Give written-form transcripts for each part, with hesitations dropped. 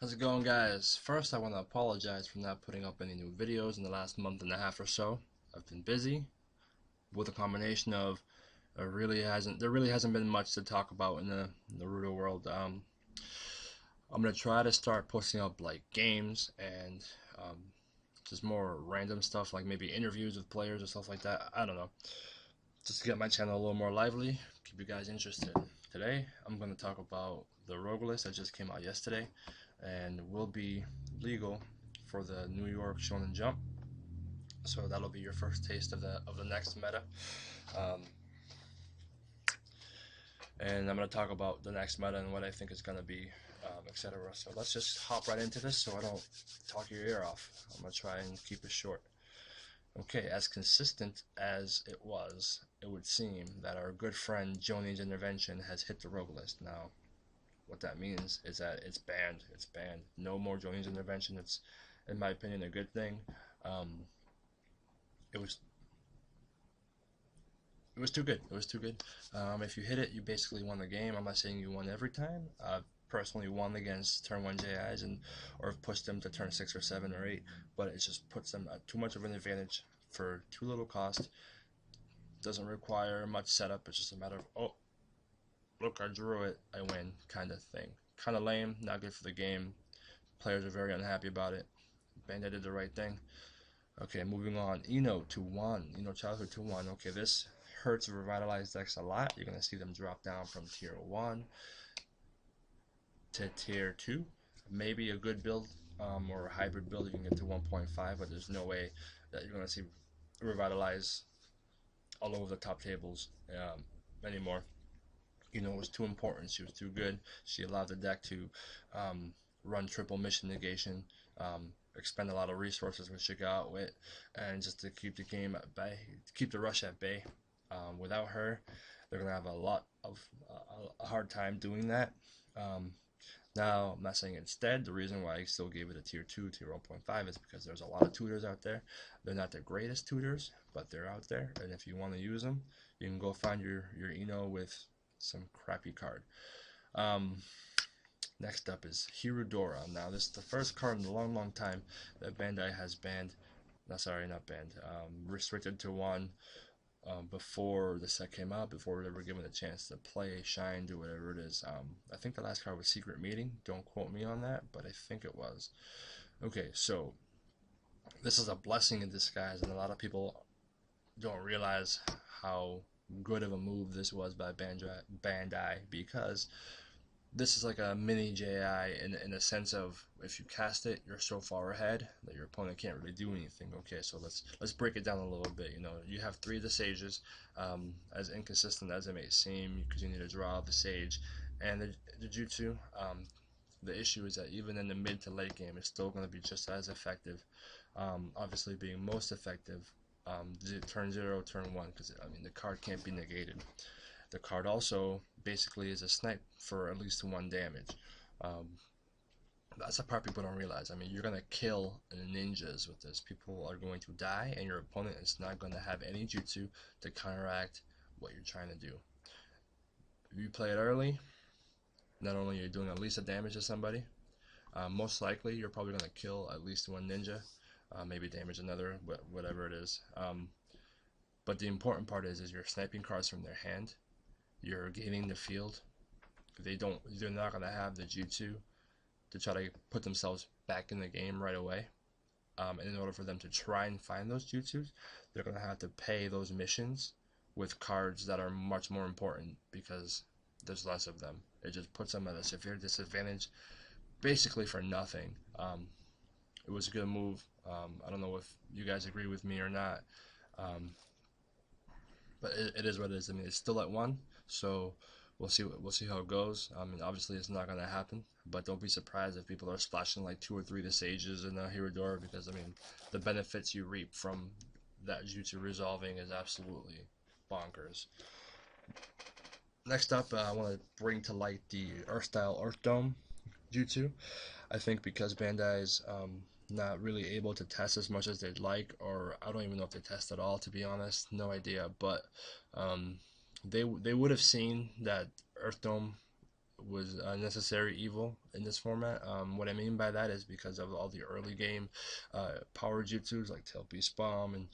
How's it going, guys? First, I want to apologize for not putting up any new videos in the last month and a half or so. I've been busy with a combination of there really hasn't been much to talk about in the Rudo world. I'm gonna try to start posting up like games and um, just more random stuff, like maybe interviews with players or stuff like that. I don't know, just to get my channel a little more lively, keep you guys interested. Today, I'm gonna talk about the Rogue list that just came out yesterday and will be legal for the New York Shonen Jump. So that'll be your first taste of the next meta. Um, and I'm going to talk about the next meta and what I think is going to be, etc. So let's just hop right into this so I don't talk your ear off. I'm going to try and keep it short. Okay, as consistent as it was, it would seem that our good friend Joni's intervention has hit the rogue list. Now, what that means is that it's banned. It's banned. No more Joni's intervention. It's, in my opinion, a good thing. Um, it was it was too good. It was too good. If you hit it, you basically won the game. I'm not saying you won every time. I've personally won against turn 1 JIs and or have pushed them to turn 6 or 7 or 8, but it just puts them at too much of an advantage for too little cost. Doesn't require much setup. It's just a matter of, oh, look, I drew it, I win, kind of thing. Kind of lame, not good for the game. Players are very unhappy about it. Bandit did the right thing. Okay, moving on. Eno to 1. Eno childhood to 1. Okay, this hurts revitalized decks a lot. You're going to see them drop down from tier 1 to tier 2. Maybe a good build or a hybrid build you can get to 1.5, but there's no way that you're going to see revitalize all over the top tables anymore. It was too important. She was too good. She allowed the deck to run triple mission negation, expend a lot of resources which she got with, and just to keep the game at bay, keep the rush at bay. Without her, they're gonna have a hard time doing that. Now, I'm not saying instead. The reason why I still gave it a tier 2, tier 1.5 is because there's a lot of tutors out there. They're not the greatest tutors, but they're out there. And if you want to use them, you can go find your Eno with some crappy card. Um, Next up is Hirudora. Now, this is the first card in a long, long time that Bandai has banned. No, sorry, not banned. Restricted to 1 before the set came out, before we were given a chance to play, shine, do whatever it is. I think the last card was Secret Meeting. Don't quote me on that, but I think it was. Okay, so this is a blessing in disguise, and a lot of people don't realize how good of a move this was by Bandai because this is like a mini JI in a sense of if you cast it, you're so far ahead that your opponent can't really do anything. Okay, so let's break it down a little bit. You have 3 of the sages, as inconsistent as it may seem, because you need to draw the sage and the jutsu. The issue is that even in the mid to late game, it's still going to be just as effective. Obviously, being most effective turn 0, turn 1, because I mean the card can't be negated. The card also basically is a snipe for at least 1 damage. Um, that's the part people don't realize. I mean, you're gonna kill ninjas with this. People are going to die, and your opponent is not going to have any jutsu to counteract what you're trying to do. If you play it early, not only are you doing at least a damage to somebody, most likely you're probably gonna kill at least 1 ninja, maybe damage another, whatever it is. But the important part is you're sniping cards from their hand. You're gaining the field. They're not gonna have the jutsu to try to put themselves back in the game right away. And in order for them to try and find those jutsus, they're gonna have to pay those missions with cards that are much more important because there's less of them. It just puts them at a severe disadvantage, basically for nothing. It was a good move. I don't know if you guys agree with me or not. Um, but it is what it is. I mean, it's still at 1, so we'll see how it goes. I mean, obviously it's not gonna happen, but don't be surprised if people are splashing like 2 or 3 to sages in Hirodora because I mean, the benefits you reap from that jutsu resolving is absolutely bonkers. Next up, I want to bring to light the Earth Style Earth Dome jutsu. I think because Bandai's not really able to test as much as they'd like, or I don't even know if they test at all, to be honest, no idea. But they would have seen that Earth Dome was a necessary evil in this format. What I mean by that is because of all the early game power jutsus like Tail Beast Bomb, and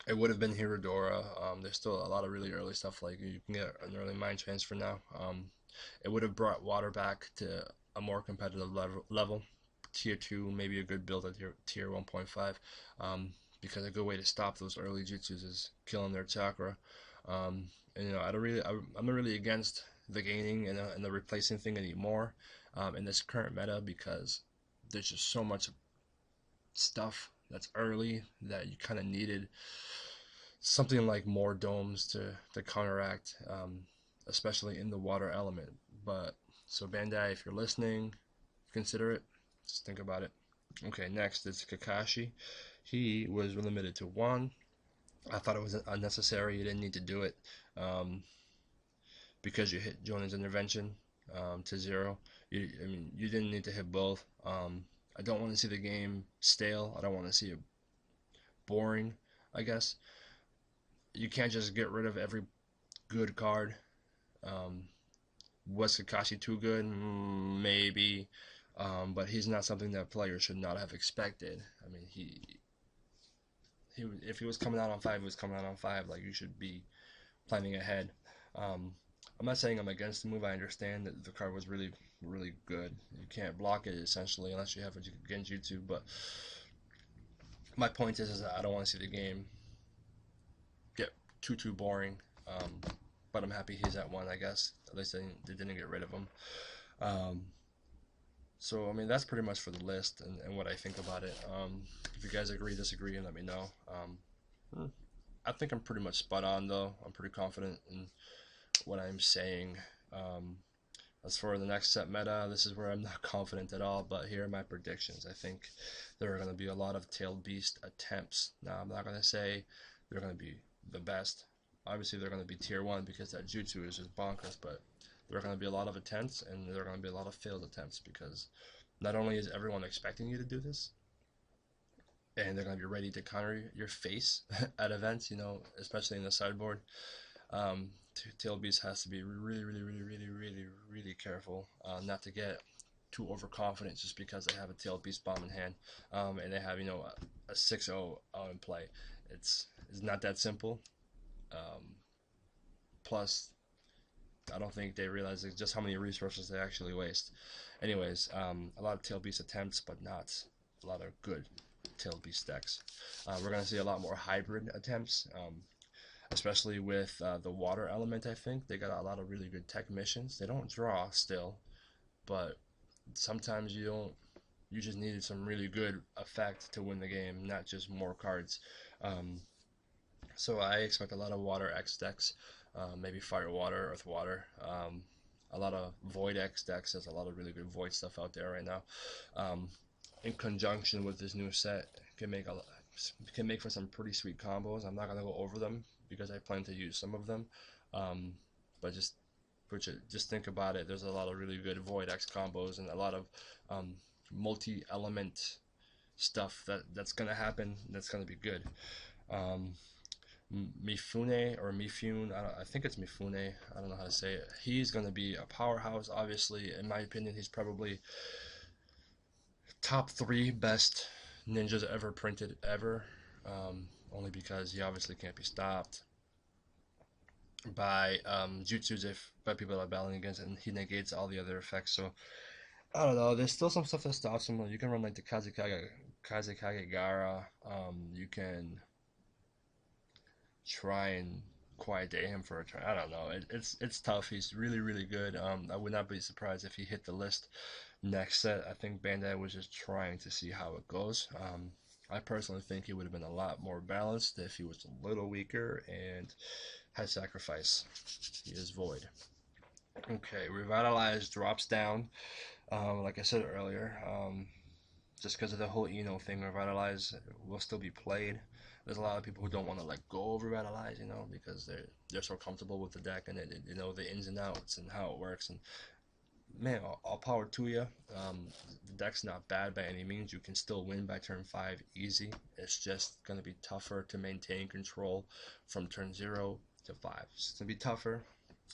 it would have been Hirodora. There's still a lot of really early stuff like you can get an early mind transfer now. It would have brought water back to a more competitive level. Tier 2, maybe a good build at tier 1.5. Because a good way to stop those early jutsus is killing their chakra. And I don't really, I'm not really against the gaining and the replacing thing anymore in this current meta, because there's just so much stuff that's early that you kind of needed something like more domes to counteract, especially in the water element. But so Bandai, if you're listening, consider it. Just think about it. Okay, next is Kakashi. He was limited to 1. I thought it was unnecessary. You didn't need to do it because you hit Jonah's intervention to 0. I mean, you didn't need to hit both. I don't want to see the game stale. I don't want to see it boring, I guess. You can't just get rid of every good card. Was Kakashi too good? Maybe. But he's not something that players should not have expected. I mean, if he was coming out on 5, he was coming out on 5. Like, you should be planning ahead. I'm not saying I'm against the move. I understand that the card was really, really good. You can't block it, essentially, unless you have a Genjutsu. But my point is that I don't want to see the game get too boring. But I'm happy he's at 1, I guess. At least they didn't get rid of him. So, I mean, that's pretty much for the list and what I think about it. If you guys agree, disagree, and let me know. I think I'm pretty much spot on, though. I'm pretty confident in what I'm saying. As for the next set meta, this is where I'm not confident at all, but here are my predictions. I think there are going to be a lot of Tailed Beast attempts. Now, I'm not going to say they're going to be the best. Obviously, they're going to be tier 1 because that jutsu is just bonkers, but there are going to be a lot of attempts, and there are going to be a lot of failed attempts, because not only is everyone expecting you to do this, and they're going to be ready to counter your face at events, especially in the sideboard. Tail Beast has to be really, really, really, really, really, really careful not to get too overconfident just because they have a Tail Beast Bomb in hand, and they have a 6-0 in play. It's not that simple. Plus, I don't think they realize just how many resources they actually waste. Anyways, a lot of Tail Beast attempts, but not a lot of good Tail Beast decks. We're going to see a lot more hybrid attempts, especially with the water element. I think they got a lot of really good tech missions. They don't draw still, but sometimes you just needed some really good effect to win the game, not just more cards. So I expect a lot of water X decks, maybe fire water, earth water, a lot of void X decks. There's a lot of really good void stuff out there right now. In conjunction with this new set, can make for some pretty sweet combos. I'm not gonna go over them because I plan to use some of them, but just think about it. There's a lot of really good void X combos and a lot of multi-element stuff that's gonna happen. That's gonna be good. Mifune or Mifune, I think it's Mifune, I don't know how to say it. He's going to be a powerhouse, obviously. In my opinion, he's probably top 3 best ninjas ever printed ever, only because he obviously can't be stopped by jutsus by people that are battling against it, and he negates all the other effects. So I don't know, there's still some stuff that stops him. You can run like the Kazekage Gara, you can try and quiet him for a turn. I don't know. It's tough. He's really, really good. I would not be surprised if he hit the list next set. I think Bandai was just trying to see how it goes. I personally think he would have been a lot more balanced if he was a little weaker and had sacrifice. He is void. Okay, Revitalize drops down. Like I said earlier, just because of the whole Eno thing, Revitalize will still be played. There's a lot of people who don't want to let go of Revitalize, because they're so comfortable with the deck and the ins and outs and how it works. And man, all power to you. The deck's not bad by any means. You can still win by turn 5 easy. It's just going to be tougher to maintain control from turn 0 to 5. It's going to be tougher.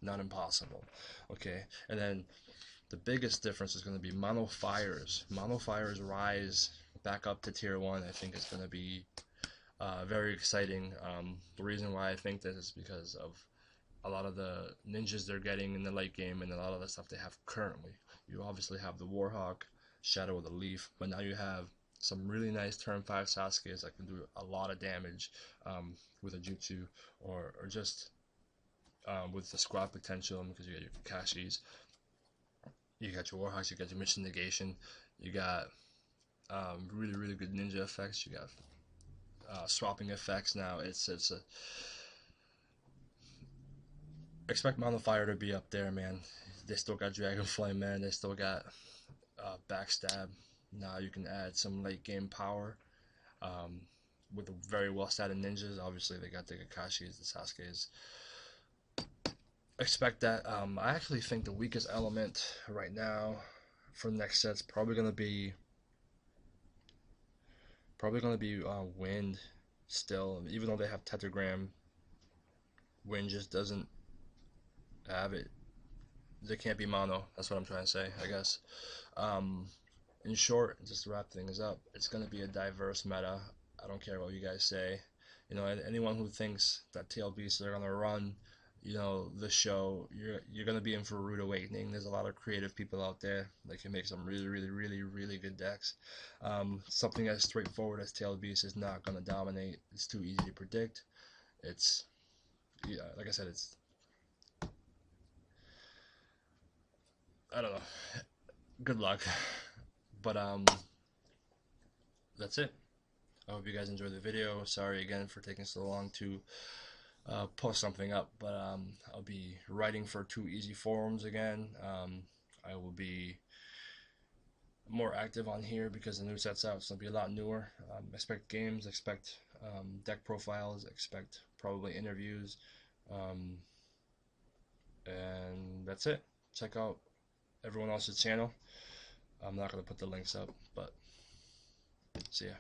not impossible. Okay, and then the biggest difference is going to be mono fires. Mono fires rise back up to tier 1. I think it's going to be very exciting. The reason why I think this is because of a lot of the ninjas they're getting in the late game and a lot of the stuff they have currently. You obviously have the Warhawk, Shadow of the Leaf, but now you have some really nice turn 5 Sasuke's that can do a lot of damage with a jutsu or just with the squad potential, because you got your Kakashis, you got your Warhawks, you got your mission negation, you got really really good ninja effects, you got swapping effects. Now it's a expect Mount of Fire to be up there, man. They still got Dragon Flame, man. They still got Backstab. Now you can add some late game power with the very well statted ninjas. Obviously, they got the Kakashis, the Sasuke's. Expect that. I actually think the weakest element right now for the next set's probably gonna be wind. Still, even though they have tetragram, wind just doesn't have it. They can't be mono. That's what I'm trying to say, I guess. Um, in short, just to wrap things up, it's going to be a diverse meta. I don't care what you guys say. You know, anyone who thinks that TLBs are going to run, you know, the show, you're going to be in for a rude awakening. There's a lot of creative people out there that can make some really, really, really, really good decks. Something as straightforward as TLBs is not going to dominate. It's too easy to predict. It's, yeah, like I said, it's, I don't know. Good luck. But that's it. I hope you guys enjoyed the video. Sorry again for taking so long to post something up, but I'll be writing for Too Easy forums again. I will be more active on here because the new set's out. It's gonna be a lot newer. Expect games, expect deck profiles, expect probably interviews, um, and that's it. Check out everyone else's channel. I'm not gonna put the links up, but see ya.